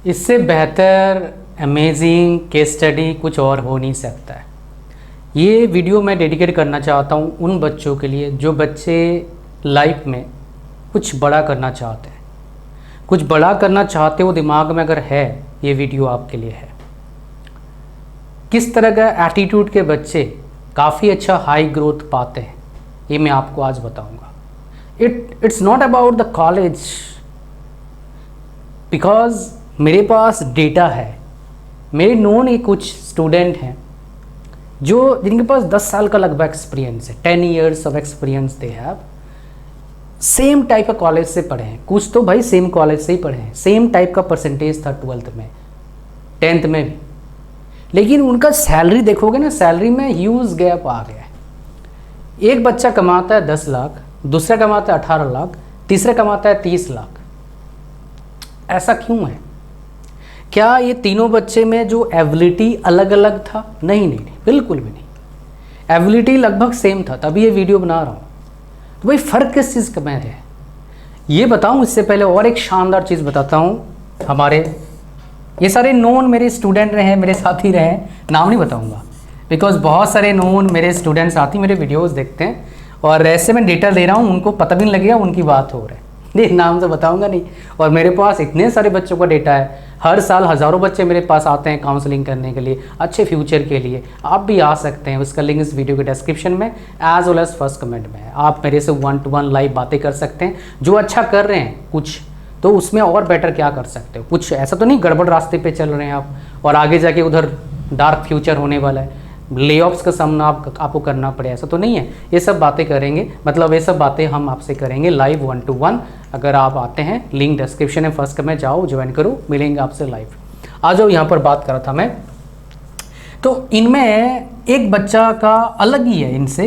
इससे बेहतर amazing case study कुछ और हो नहीं सकता है। ये वीडियो मैं डेडिकेट करना चाहता हूँ उन बच्चों के लिए जो बच्चे लाइफ में कुछ बड़ा करना चाहते हैं। कुछ बड़ा करना चाहते हो दिमाग में अगर है, ये वीडियो आपके लिए है। किस तरह का एटीट्यूड के बच्चे काफ़ी अच्छा हाई ग्रोथ पाते हैं, ये मैं आपको आज बताऊंगा। It's not about the college, because मेरे पास डेटा है। मेरे नोन ये कुछ स्टूडेंट हैं जो जिनके पास 10 साल का लगभग एक्सपीरियंस है, 10 years of experience they have. Same type का कॉलेज से पढ़े हैं, कुछ तो भाई सेम कॉलेज से ही पढ़े हैं, सेम टाइप का परसेंटेज था 12th में, 10th में भी। लेकिन उनका सैलरी देखोगे ना, सैलरी में ह्यूज गैप आ गया है। एक बच्चा कमाता है 10 लाख, दूसरा कमाता है 18 लाख, तीसरा कमाता है 30 लाख। ऐसा क्यों है? क्या ये तीनों बच्चे में जो एबिलिटी अलग अलग था? नहीं नहीं नहीं, बिल्कुल भी नहीं। एबिलिटी लगभग सेम था, तभी ये वीडियो बना रहा हूँ। तो भाई फ़र्क किस चीज़ का में है, ये बताऊँ इससे पहले और एक शानदार चीज़ बताता हूँ। हमारे ये सारे नोन मेरे स्टूडेंट रहे हैं, मेरे साथी रहे हैं, नाम नहीं बताऊँगा बिकॉज बहुत सारे नोन मेरे स्टूडेंट साथी मेरे वीडियोज़ देखते हैं और ऐसे मैं डेटा दे रहा हूँ, उनको पता भी नहीं लगेगा उनकी बात हो रहा है। नहीं, नाम तो बताऊंगा नहीं। और मेरे पास इतने सारे बच्चों का डेटा है, हर साल हज़ारों बच्चे मेरे पास आते हैं काउंसलिंग करने के लिए, अच्छे फ्यूचर के लिए। आप भी आ सकते हैं, उसका लिंक इस वीडियो के डिस्क्रिप्शन में as well as first comment में है। आप मेरे से 1-to-1 लाइव बातें कर सकते हैं। जो अच्छा कर रहे हैं कुछ, तो उसमें और बेटर क्या कर सकते हो। कुछ ऐसा तो नहीं गड़बड़ रास्ते पर चल रहे हैं आप और आगे जाके उधर डार्क फ्यूचर होने वाला है, ले-ऑफ्स का सामना आपको करना पड़े, ऐसा तो नहीं है। ये सब बातें करेंगे, मतलब ये सब बातें हम आपसे करेंगे लाइव 1-to-1। अगर आप आते हैं, लिंक डिस्क्रिप्शन है, फर्स्ट में जाओ, ज्वाइन करो, मिलेंगे आपसे लाइव। आ जाओ, यहाँ पर बात कर रहा था मैं। तो इनमें एक बच्चा का अलग ही है इनसे।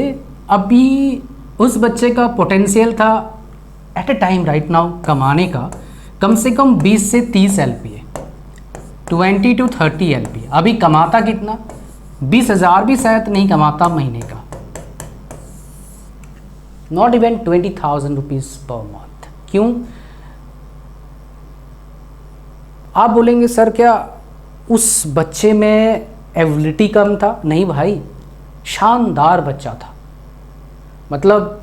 अभी उस बच्चे का पोटेंशियल था at a time right now कमाने का कम से कम 20 से 30 LPA, 20 to 30 LPA। अभी कमाता कितना? 20,000 भी शायद नहीं कमाता महीने का, not even 20,000 rupees per month. क्यों? आप बोलेंगे सर क्या उस बच्चे में एबिलिटी कम था? नहीं भाई, शानदार बच्चा था। मतलब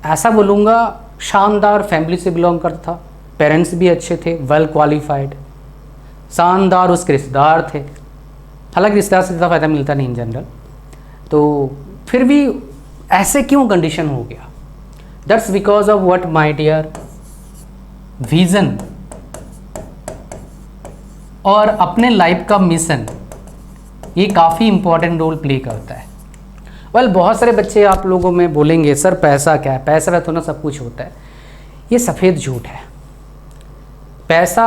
ऐसा बोलूँगा, शानदार फैमिली से बिलोंग करता था, पेरेंट्स भी अच्छे थे, वेल क्वालिफाइड, शानदार उसके रिश्तेदार थे। हालांकि रिश्तेदार से ज़्यादा फ़ायदा मिलता नहीं इन जनरल, तो फिर भी ऐसे क्यों कंडीशन हो गया? That's because of what my dear, vision और अपने लाइफ का मिशन, ये काफ़ी इंपॉर्टेंट रोल प्ले करता है। वेल, बहुत सारे बच्चे आप लोगों में बोलेंगे सर पैसा क्या है, पैसा रहता ना सब कुछ होता है। ये सफ़ेद झूठ है। पैसा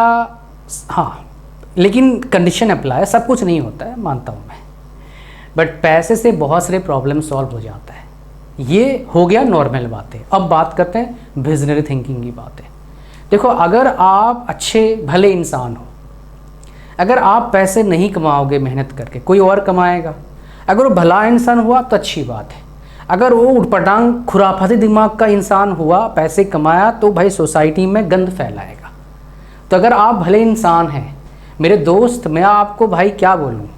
हाँ, लेकिन कंडीशन अप्लाई है, सब कुछ नहीं होता है, मानता हूँ मैं, बट पैसे से बहुत सारे प्रॉब्लम सॉल्व हो जाता है। ये हो गया नॉर्मल बातें। अब बात करते हैं विजनरी थिंकिंग की बातें। देखो, अगर आप अच्छे भले इंसान हो, अगर आप पैसे नहीं कमाओगे मेहनत करके, कोई और कमाएगा। अगर वो भला इंसान हुआ तो अच्छी बात है। अगर वो उटपटांग खुराफाती दिमाग का इंसान हुआ, पैसे कमाया, तो भाई सोसाइटी में गंद फैलाएगा। तो अगर आप भले इंसान हैं मेरे दोस्त, मैं आपको भाई क्या बोलूँ,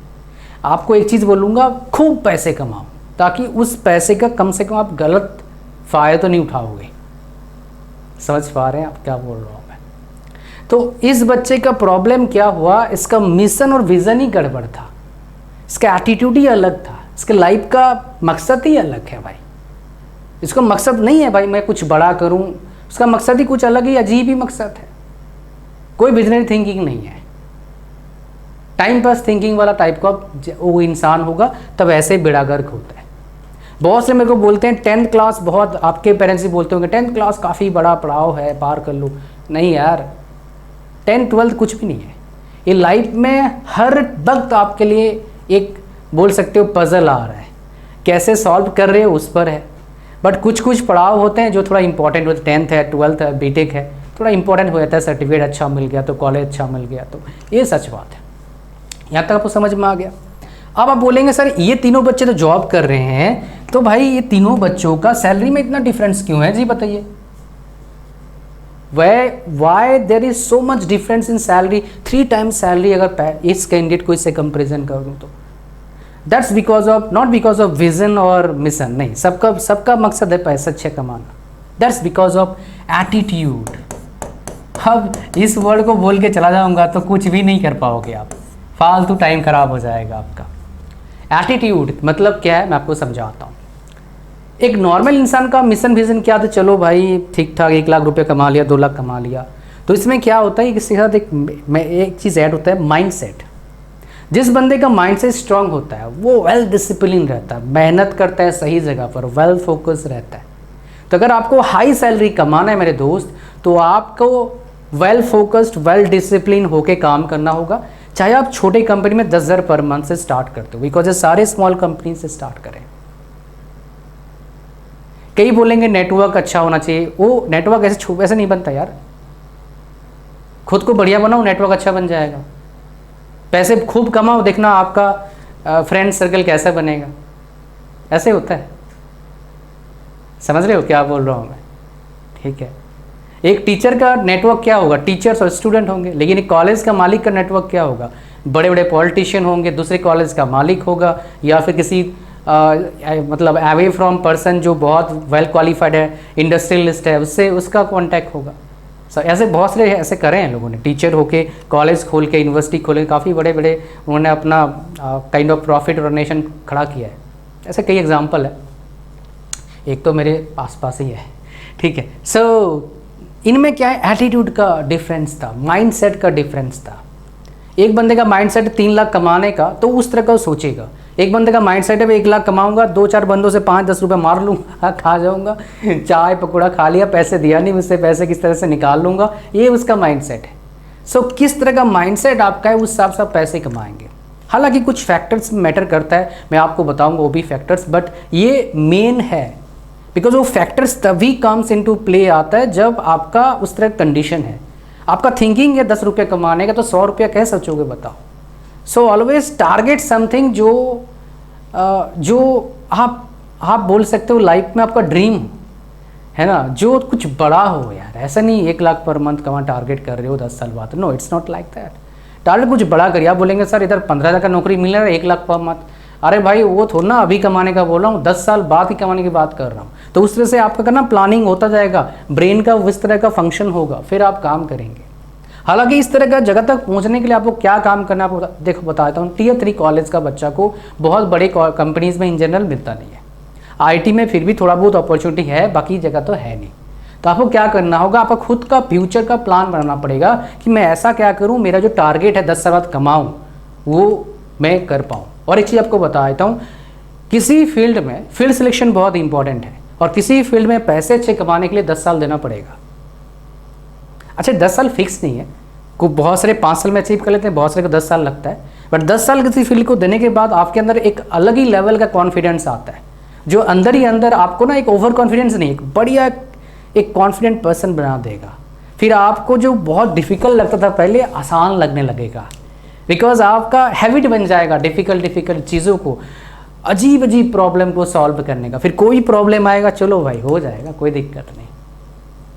आपको एक चीज़ बोलूँगा, खूब पैसे कमाओ, ताकि उस पैसे का कम से कम आप गलत फ़ायदा तो नहीं उठाओगे। समझ पा रहे हैं आप क्या बोल रहा हूँ मैं? तो इस बच्चे का प्रॉब्लम क्या हुआ, इसका मिशन और विज़न ही गड़बड़ था, इसका एटीट्यूड ही अलग था, इसके लाइफ का मकसद ही अलग है भाई। इसका मकसद नहीं है भाई मैं कुछ बड़ा करूँ, उसका मकसद ही कुछ अलग ही, अजीब ही मकसद है। कोई विजनरी थिंकिंग नहीं है, टाइम पास थिंकिंग वाला टाइप का वो इंसान होगा, तब ऐसे बेड़ा गर्क होता है। बहुत से मेरे को बोलते हैं 10th क्लास, बहुत आपके पेरेंट्स भी बोलते होंगे 10th क्लास काफ़ी बड़ा पड़ाव है, पार कर लो। नहीं यार, 10th 12th कुछ भी नहीं है। ये लाइफ में हर वक्त आपके लिए एक बोल सकते हो पजल आ रहा है, कैसे सॉल्व कर रहे हो उस पर है। बट कुछ कुछ पड़ाव होते हैं जो थोड़ा इंपॉर्टेंट होते हैं, 10th है, 12th है, बीटेक है, थोड़ा इंपॉर्टेंट हो जाता है। सर्टिफिकेट अच्छा मिल गया तो, कॉलेज अच्छा मिल गया तो, ये सच बात है। यहाँ तक आपको समझ में आ गया? अब आप बोलेंगे सर ये तीनों बच्चे तो जॉब कर रहे हैं, तो भाई ये तीनों बच्चों का सैलरी में इतना डिफरेंस क्यों है जी, बताइए। Why there is so much difference in salary, 3 times salary अगर इस कैंडिडेट को इससे कंपेरिजन कर दूँ तो that's because of, not because of vision और मिशन, नहीं, सबका मकसद है पैसा अच्छे कमाना, दैट्स बिकॉज ऑफ एटीट्यूड। अब इस वर्ड को बोल के चला जाऊंगा तो कुछ भी नहीं कर पाओगे आप, फालतू टाइम खराब हो जाएगा आपका। एटीट्यूड मतलब क्या है मैं आपको समझाता हूँ। एक नॉर्मल इंसान का मिशन विजन क्या था, चलो भाई ठीक ठाक 1 लाख रुपए कमा लिया, 2 लाख कमा लिया, तो इसमें क्या होता है, इसके साथ एक चीज़ ऐड होता है, माइंडसेट। जिस बंदे का माइंडसेट स्ट्रांग होता है वो वेल डिसिप्लिन रहता है, मेहनत करता है सही जगह पर, वेल फोकस रहता है। तो अगर आपको हाई सैलरी कमाना है मेरे दोस्त, तो आपको वेल फोकस्ड, वेल डिसिप्लिन होके काम करना होगा, चाहे आप छोटे कंपनी में 10,000 पर मंथ से स्टार्ट करते हो, बिकॉज ये सारे स्मॉल कंपनी से स्टार्ट करें। कई बोलेंगे नेटवर्क अच्छा होना चाहिए, वो नेटवर्क ऐसे नहीं बनता यार, खुद को बढ़िया बनाओ नेटवर्क अच्छा बन जाएगा। पैसे खूब कमाओ, देखना आपका फ्रेंड सर्कल कैसा बनेगा, ऐसे होता है। समझ रहे हो क्या बोल रहा हूँ मैं? ठीक है, एक टीचर का नेटवर्क क्या होगा, टीचर्स और स्टूडेंट होंगे, लेकिन एक कॉलेज का मालिक का नेटवर्क क्या होगा, बड़े बड़े पॉलिटिशियन होंगे, दूसरे कॉलेज का मालिक होगा, या फिर किसी मतलब अवे फ्रॉम पर्सन जो बहुत वेल क्वालिफाइड है, इंडस्ट्रियलिस्ट है, उससे उसका कॉन्टैक्ट होगा। ऐसे बहुत सारे ऐसे करे हैं लोगों ने, टीचर होके कॉलेज खोल के, यूनिवर्सिटी खोले, काफ़ी बड़े बड़े उन्होंने अपना काइंड ऑफ प्रॉफिट ऑर्गेनाइजेशन खड़ा किया है। ऐसे कई एग्जांपल है, एक तो मेरे आसपास ही है। ठीक है, सो इनमें क्या है, एटीट्यूड का डिफरेंस था, माइंडसेट का डिफरेंस था। एक बंदे का माइंडसेट 3 लाख कमाने का, तो उस तरह का सोचेगा। एक बंदे का माइंडसेट है 1 लाख कमाऊंगा, 2-4 बंदों से 5-10 रुपये मार लूँगा, खा जाऊंगा, चाय पकौड़ा खा लिया, पैसे दिया नहीं, मुझसे पैसे किस तरह से निकाल लूँगा, ये उसका माइंडसेट है। सो किस तरह का माइंडसेट आपका है, उस हिसाब से आप पैसे कमाएंगे। हालांकि कुछ फैक्टर्स मैटर करता है, मैं आपको बताऊँगा वो भी फैक्टर्स, बट ये मेन है, बिकॉज वो फैक्टर्स तभी कम्स इनटू प्ले आता है जब आपका उस तरह कंडीशन है। आपका थिंकिंग है 10 रुपये कमाने का, तो 100 रुपया कैसे सोचोगे बताओ। सो ऑलवेज टारगेट समथिंग जो आप बोल सकते हो लाइफ में आपका ड्रीम है ना, जो कुछ बड़ा हो यार। ऐसा नहीं 1 लाख पर मंथ कमा टारगेट कर रहे हो 10 साल बाद, no, it's not like that. Target कुछ बड़ा करिए। आप बोलेंगे सर इधर 15,000 का नौकरी मिल रहा है 1 लाख पर मंथ, अरे भाई वो थोड़ा ना अभी कमाने का बोल रहा हूँ, 10 साल बाद ही कमाने की बात कर रहा हूँ। तो उस तरह से आपका करना प्लानिंग होता जाएगा, ब्रेन का उस तरह का फंक्शन होगा, फिर आप काम करेंगे। हालांकि इस तरह का जगह तक पहुंचने के लिए आपको क्या काम करना है, आपको देखो बताता हूँ। Tier 3 कॉलेज का बच्चा को बहुत बड़े कंपनीज में इन जनरल मिलता नहीं है। IT में फिर भी थोड़ा बहुत अपॉर्चुनिटी है, बाकी जगह तो है नहीं। तो आपको क्या करना होगा, आपको खुद का फ्यूचर का प्लान बनाना पड़ेगा कि मैं ऐसा क्या करूँ, मेरा जो टारगेट है 10 साल बाद कमाऊँ वो मैं कर पाऊँ। और एक चीज़ आपको बता देता हूँ, किसी फील्ड में फील्ड सिलेक्शन बहुत इंपॉर्टेंट है, और किसी फील्ड में पैसे अच्छे कमाने के लिए 10 साल देना पड़ेगा। अच्छा 10 साल फिक्स नहीं है, को बहुत सारे 5 साल में अचीव कर लेते हैं, बहुत सारे को 10 साल लगता है, बट 10 साल किसी फील्ड को देने के बाद आपके अंदर एक अलग ही लेवल का कॉन्फिडेंस आता है, जो अंदर ही अंदर आपको ना एक ओवर कॉन्फिडेंस नहीं, एक बढ़िया एक कॉन्फिडेंट पर्सन बना देगा। फिर आपको जो बहुत डिफिकल्ट लगता था पहले, आसान लगने लगेगा, बिकॉज आपका हैबिट बन जाएगा डिफ़िकल्ट चीज़ों को, अजीब प्रॉब्लम को सॉल्व करने का। फिर कोई प्रॉब्लम आएगा, चलो भाई हो जाएगा, कोई दिक्कत नहीं।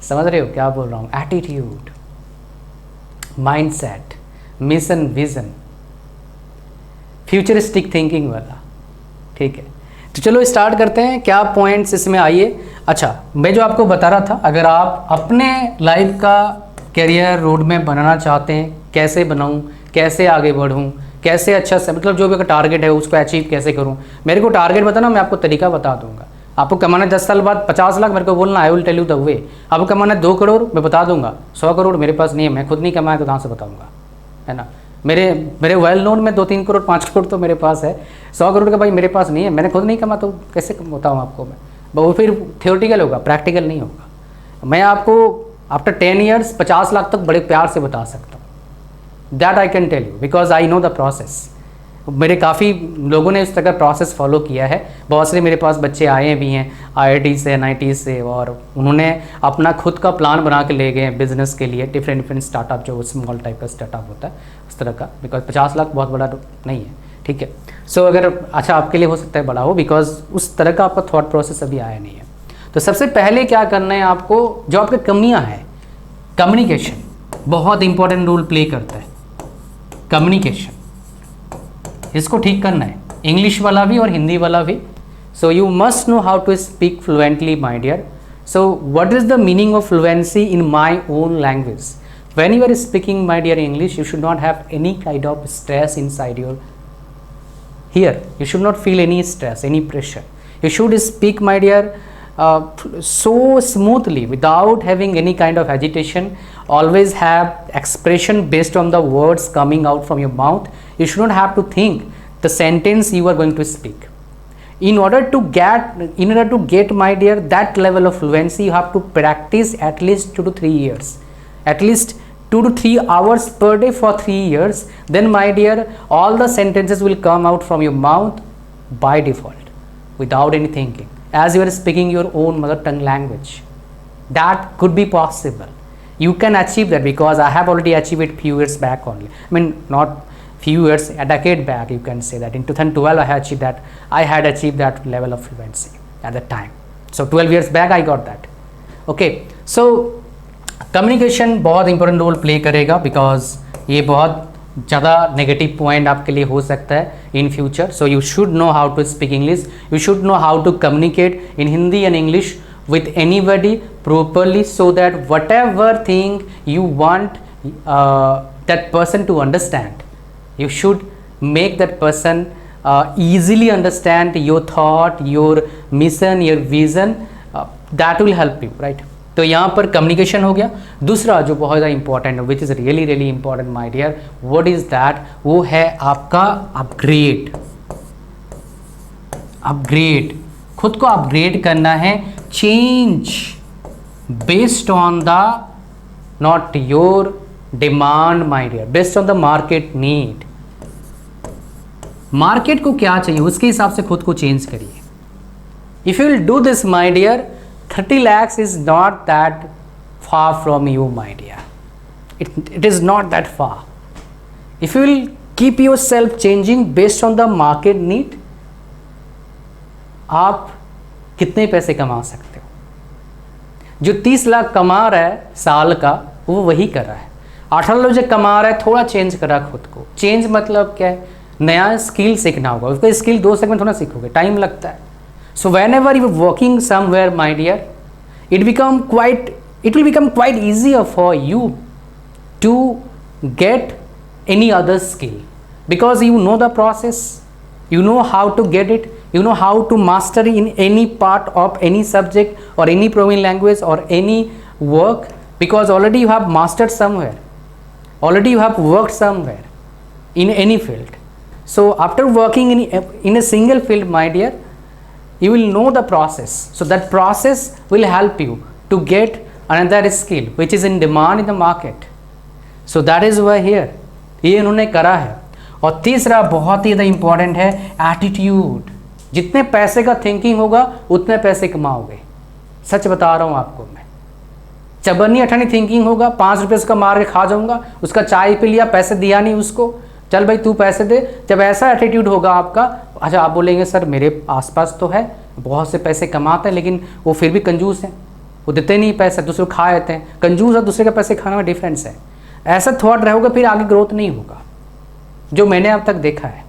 समझ रहे हो क्या बोल रहा हूँ? Attitude, mindset, mission, vision, futuristic thinking वाला। ठीक है, तो चलो स्टार्ट करते हैं, क्या पॉइंट्स इसमें आइए। अच्छा, मैं जो आपको बता रहा था, अगर आप अपने लाइफ का कैरियर रोड में बनाना चाहते हैं, कैसे बनाऊं, कैसे आगे बढ़ूं, कैसे अच्छा से मतलब जो भी टारगेट है उसको अचीव कैसे करूं, मेरे को टारगेट बताना, मैं आपको तरीका बता दूंगा। आपको कमाना 10 साल बाद 50 लाख, मेरे को बोलना I will tell you the way. आपको कमाना 2 करोड़, मैं बता दूंगा। 100 करोड़ मेरे पास नहीं है, मैं खुद नहीं कमाया तो कहाँ से बताऊंगा, है ना। मेरे वेल नोन में 2-3 करोड़ 5 करोड़ तो मेरे पास है, 100 करोड़ का भाई मेरे पास नहीं है, मैंने खुद नहीं कमा तो कैसे बताऊँ आपको मैं। वो फिर थियोरेटिकल होगा, प्रैक्टिकल नहीं होगा। मैं आपको आफ्टर 10 ईयर्स 50 लाख तक बड़े प्यार से बता सकता हूँ। That I can tell you because I know the process. मेरे काफ़ी लोगों ने इस तरह का प्रोसेस फॉलो किया है। बहुत सारे मेरे पास बच्चे आए भी हैं IIT से, NIT से, और उन्होंने अपना खुद का प्लान बना के ले गए हैं बिजनेस के लिए, डिफरेंट स्टार्टअप, जो स्मॉल टाइप का स्टार्टअप होता है उस तरह का। बिकॉज 50 लाख बहुत बड़ा नहीं है, ठीक है। सो अगर अच्छा आपके लिए हो सकता है बड़ा हो, बिकॉज उस तरह का आपका थॉट प्रोसेस अभी आया नहीं है। तो सबसे पहले क्या करना है आपको, जो आपकी कमियाँ हैं कम्युनिकेशन बहुत इंपॉर्टेंट रोल प्ले करता है। कम्युनिकेशन, इसको ठीक करना है, इंग्लिश वाला भी और हिंदी वाला भी। So you must know how to speak fluently my dear. So what is the meaning of fluency in my own language? When you are speaking my dear English, you should not have any kind of stress inside your here. You should not feel any stress, any pressure. You should speak, my dear, so smoothly without having any kind of agitation. Always have expression based on the words coming out from your mouth. You should not have to think the sentence you are going to speak. In order to get, my dear, that level of fluency, you have to practice at least 2 to 3 years. At least 2 to 3 hours per day for 3 years. Then, my dear, all the sentences will come out from your mouth by default, without any thinking, as you are speaking your own mother tongue language. That could be possible. You can achieve that, because I have already achieved it few years back only. I mean, not few years, a decade back, you can say that. In 2012 I had achieved that level of fluency at that time. So 12 years back I got that. Okay, so communication बहुत important role play करेगा, because ये बहुत ज़्यादा negative point आपके लिए हो सकता है in future. So you should know how to speak English, you should know how to communicate in Hindi and English with anybody properly, so that whatever thing you want that person to understand, you should make that person easily understand your thought, your mission, your vision. That will help you, right? तो यहाँ पर communication हो गया. दूसरा जो बहुत ज़्यादा important है, which is really really important my dear, what is that? वो है आपका अपग्रेड. अपग्रेड, खुद को अपग्रेड करना है. Change based on the not your demand my dear, based on the market need. Market को क्या चाहिए उसके हिसाब से खुद को चेंज करिए. If you will do this my dear, 30 lakhs is not that far from you, my dear. It is not that far. If you will keep yourself changing based on the market need, आप कितने पैसे कमा सकते हो? जो 30 लाख कमा रहा है साल का, वो वही कर रहा है. 18 लाख जो कमा रहा है, थोड़ा चेंज करा खुद को. चेंज मतलब क्या है? नया स्किल सीखना होगा. उसका स्किल 2 सेकंड थोड़ा सीखोगे, टाइम लगता है. So whenever you are working somewhere, my dear, it will become quite easier for you to get any other skill, because you know the process, you know how to get it, you know how to master in any part of any subject or any programming language or any work, because already you have mastered somewhere, already you have worked somewhere in any field. So after working in a single field, my dear, you will know the process. So that process will help you to get another skill which is in demand in the market. So that is why here ये इन्होंने करा है. और तीसरा बहुत ही ज़्यादा important है, attitude. जितने पैसे का थिंकिंग होगा उतने पैसे कमाओगे. सच बता रहा हूँ आपको मैं. चबन्नी अठनी थिंकिंग होगा, 5 रुपये उसका मार के खा जाऊँगा, उसका चाय पी लिया, पैसे दिया नहीं उसको, चल भाई तू पैसे दे. जब ऐसा एटीट्यूड होगा आपका, अच्छा आप बोलेंगे सर मेरे आसपास तो है बहुत से पैसे कमाते हैं, लेकिन वो फिर भी कंजूस हैं, वो देते नहीं पैसे, दूसरे को खा लेते हैं. कंजूस और दूसरे के पैसे खाने में डिफरेंस है. ऐसा थॉट रहेगा फिर आगे ग्रोथ नहीं होगा, जो मैंने अब तक देखा है.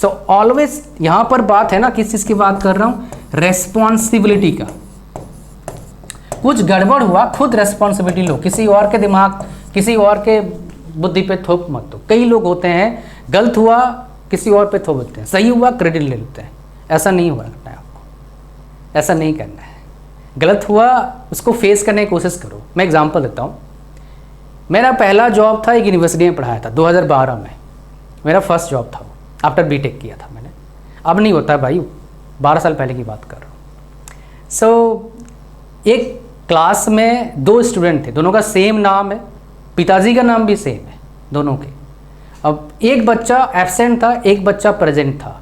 सो ऑलवेज यहाँ पर बात है ना, किस चीज़ की बात कर रहा हूँ? रेस्पॉन्सिबिलिटी का. कुछ गड़बड़ हुआ, खुद रेस्पॉन्सिबिलिटी लो. किसी और के दिमाग, किसी और के बुद्धि पे थोप मत दो. कई लोग होते हैं, गलत हुआ किसी और पे थोप देते हैं, सही हुआ क्रेडिट ले लेते हैं. ऐसा नहीं हुआ करना है आपको, ऐसा नहीं करना है. गलत हुआ उसको फेस करने की कोशिश करो. मैं एग्जांपल देता हूँ. मेरा पहला जॉब था, एक यूनिवर्सिटी में पढ़ाया था. 2012 में मेरा फर्स्ट जॉब था वो. आफ्टर बीटेक किया था मैंने. अब नहीं होता भाई, 12 साल पहले की बात कर रहा हूँ. सो एक क्लास में 2 स्टूडेंट थे, दोनों का सेम नाम है, पिताजी का नाम भी सेम है दोनों के. अब एक बच्चा एब्सेंट था, एक बच्चा प्रेजेंट था.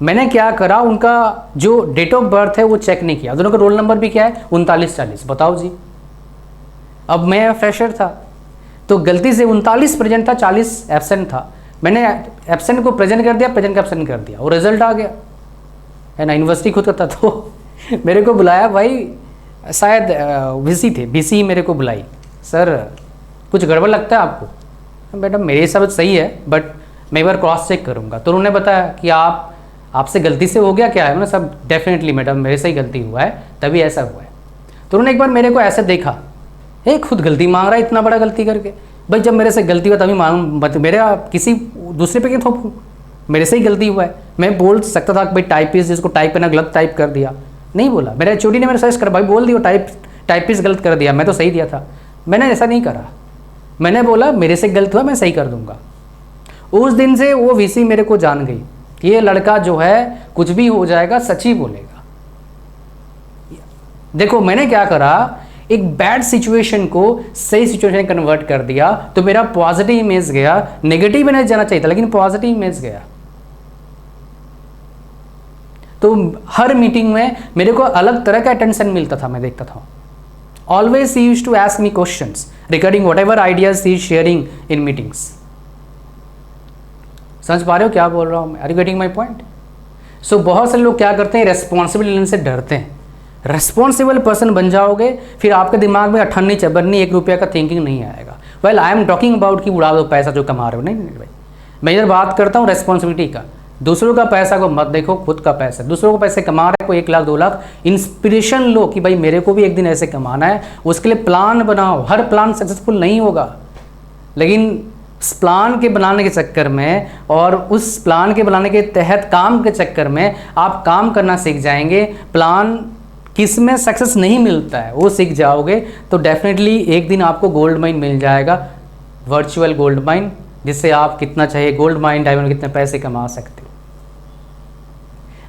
मैंने क्या करा, उनका जो डेट ऑफ बर्थ है वो चेक नहीं किया. दोनों का रोल नंबर भी क्या है? 3940. बताओ जी. अब मैं फ्रेशर था तो गलती से 39 प्रेजेंट था, 40 एब्सेंट था. मैंने एब्सेंट को प्रेजेंट कर दिया, प्रेजेंट को एब्सेंट कर दिया, और रिजल्ट आ गया है ना. यूनिवर्सिटी खुद करता. तो मेरे को बुलाया भाई, शायद वीसी थे, वीसी मेरे को बुलाई सर कुछ गड़बड़ लगता है आपको? बेटा मेरे हिसाब से सही है, बट मैं एक बार क्रॉस चेक करूँगा। तो उन्होंने बताया कि आपसे गलती से हो गया क्या है? मैंने सब डेफिनेटली मैडम मेरे से ही गलती हुआ है, तभी ऐसा हुआ है। तो उन्होंने एक बार मेरे को ऐसे देखा, खुद गलती मांग रहा है इतना बड़ा गलती करके। भाई जब मेरे से गलती हुआ तभी मांग, मेरा किसी दूसरे पे क्यों थोपूं? मेरे से ही गलती हुआ है। मैं बोल सकता था कि भाई टाइपिस्ट जिसको टाइप करना गलत टाइप कर दिया, नहीं बोला। मेरे एचओडी ने मेरे सजेस्ट कर भाई बोल दिया टाइपिस्ट गलत कर दिया, मैं तो सही दिया था। मैंने ऐसा नहीं करा, मैंने बोला मेरे से गलत हुआ, मैं सही कर दूंगा। उस दिन से वो वीसी मेरे को जान गई, ये लड़का जो है कुछ भी हो जाएगा सच ही बोलेगा। देखो मैंने क्या करा, एक बैड सिचुएशन को सही सिचुएशन कन्वर्ट कर दिया, तो मेरा पॉजिटिव इमेज गया। नेगेटिव में नहीं जाना चाहिए था, लेकिन पॉजिटिव इमेज गया। तो हर मीटिंग में मेरे को अलग तरह का अटेंशन मिलता था, मैं देखता था। Always he used to ask me questions regarding whatever ideas he is sharing in meetings. समझ पा रहे हो क्या बोल रहा हूँ? Are you getting my point? So बहुत सारे लोग क्या करते हैं, रेस्पॉन्सिबल लेने से डरते हैं। रेस्पॉन्सिबल पर्सन बन जाओगे, फिर आपके दिमाग में अठन्नी चबन्नी 1 रुपया का थिंकिंग नहीं आएगा। Well I am talking about कि उड़ा दो पैसा जो कमा रहे हो, नहीं भाई। मैं इधर बात करता हूँ रेस्पॉन्सिबिलिटी का। दूसरों का पैसा को मत देखो, खुद का पैसा। दूसरों को पैसे कमा रहे हैं, कोई 1 लाख 2 लाख, इंस्पिरेशन लो कि भाई मेरे को भी एक दिन ऐसे कमाना है। उसके लिए प्लान बनाओ। हर प्लान सक्सेसफुल नहीं होगा, लेकिन उस प्लान के बनाने के चक्कर में और उस प्लान के बनाने के तहत काम के चक्कर में आप काम करना सीख जाएंगे। प्लान किस में सक्सेस नहीं मिलता है वो सीख जाओगे, तो डेफिनेटली एक दिन आपको गोल्ड माइन मिल जाएगा, वर्चुअल गोल्ड माइन, जिससे आप कितना चाहिए गोल्ड माइन डायमंड कितने पैसे कमा सकते हो।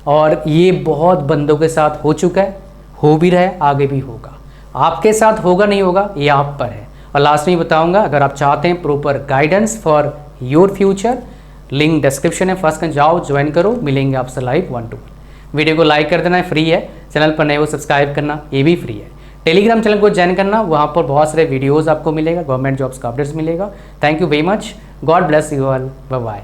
और ये बहुत बंदों के साथ हो चुका है, हो भी रहा है, आगे भी होगा। आपके साथ होगा नहीं होगा ये आप पर है। और लास्ट में बताऊंगा, अगर आप चाहते हैं proper guidance for your future, link description है, फर्स्ट जाओ ज्वाइन करो, मिलेंगे आपसे लाइव 1-to-1। वीडियो को लाइक कर देना है, फ्री है। चैनल पर नए हो सब्सक्राइब करना, ये भी फ्री है। टेलीग्राम चैनल को ज्वाइन करना, वहाँ पर बहुत सारे वीडियोज़ आपको मिलेगा, गवर्नमेंट जॉब्स का अपडेट्स मिलेगा। Thank you very much, god bless you all, bye bye.